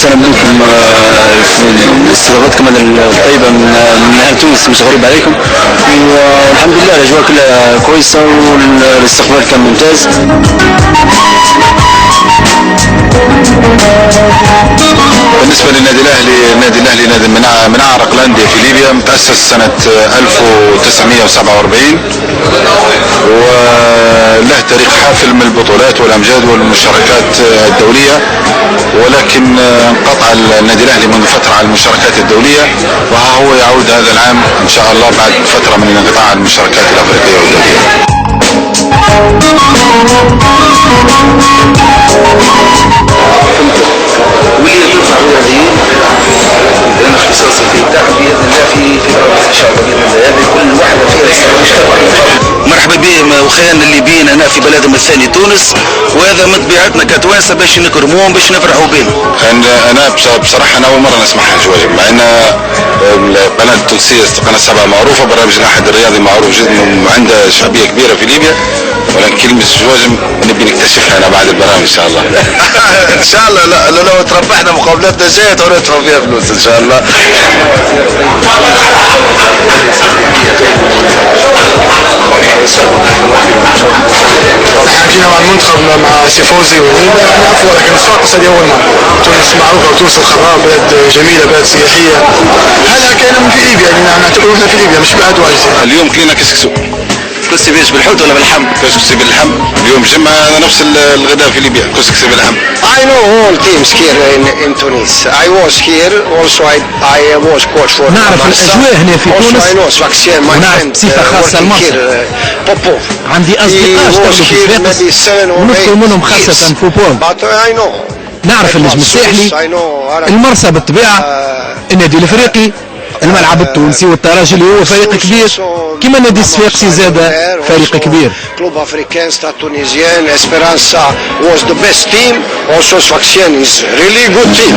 وسهلا بكم في استضافتكم الطيبة من أهل تونس، مش غريب عليكم. والحمد لله الأجواء كلها كويسة والاستقبال كان ممتاز. بالنسبة للنادي الأهلي، نادي من أعرق الأندية في ليبيا، متأسس سنة 1947 وله تاريخ حافل من البطولات والأمجاد والمشاركات الدولية، ولكن انقطع النادي الأهلي منذ فترة عن المشاركات الدولية، وها هو يعود هذا العام إن شاء الله بعد فترة من انقطاع المشاركات الأفريقية والدولية. واللي ترفع الرياضيين لان اختصاصي في الابداع باذن الله في برامج ان شاء الله باذن الله هذه كل واحده فيها مجتمع. مرحبا بهم وخيرنا الليبيين هنا في بلدهم الثاني تونس، وهذا من طبيعتنا كتوانسه باش نكرموهم باش نفرحوا بهم. انا بصراحه انا اول مره نسمع حاجه واجب، مع ان القناه التونسيه قناه 7 معروفه، برنامج الاحد الرياضي معروف جدا وعنده شعبيه كبيره في ليبيا، ولكن كلمه جواجم نبي نكتشفها انا بعد البرنامج ان شاء الله. ان شاء الله. لا لو تربحنا مقابلاتنا الجايه ندفع فيها فلوس ان شاء الله. احنا جينا مع المنتخب مع سي فوزي ونينا نعرفوا، لكن الصفاقس هذه اول مره. تونس معروفه وتونس الخضراء بلد جميله، بلد سياحيه. هذا كان في ليبيا، يعني نعتبر احنا في ليبيا مش بعد واجد. اليوم كلينا كسكسو. كسكسي بيش بالحوت ولا بالحم؟ كسكسي باللحم. اليوم جمعة نفس الغداء في ليبيا، كسكسي باللحم. I know all teams here in Tunis. I was here also. I was coach for نعرف الأجواء هنا في تونس، ونعرف بصفة خاصة المرسى. عندي أصدقاء اشتغلوا في صفاقس ونذكر منهم خاصة فوبول. نعرف النجم الساحلي، المرسى بالطبيعة، النادي الافريقي، الملعب التونسي والترجي اللي هو فريق كبير، كما النادي الصفاقسي زاد فريق كبير. Club Africain, Stade Tunisien, Esperança was the best team. Also Sfaxien is really good team.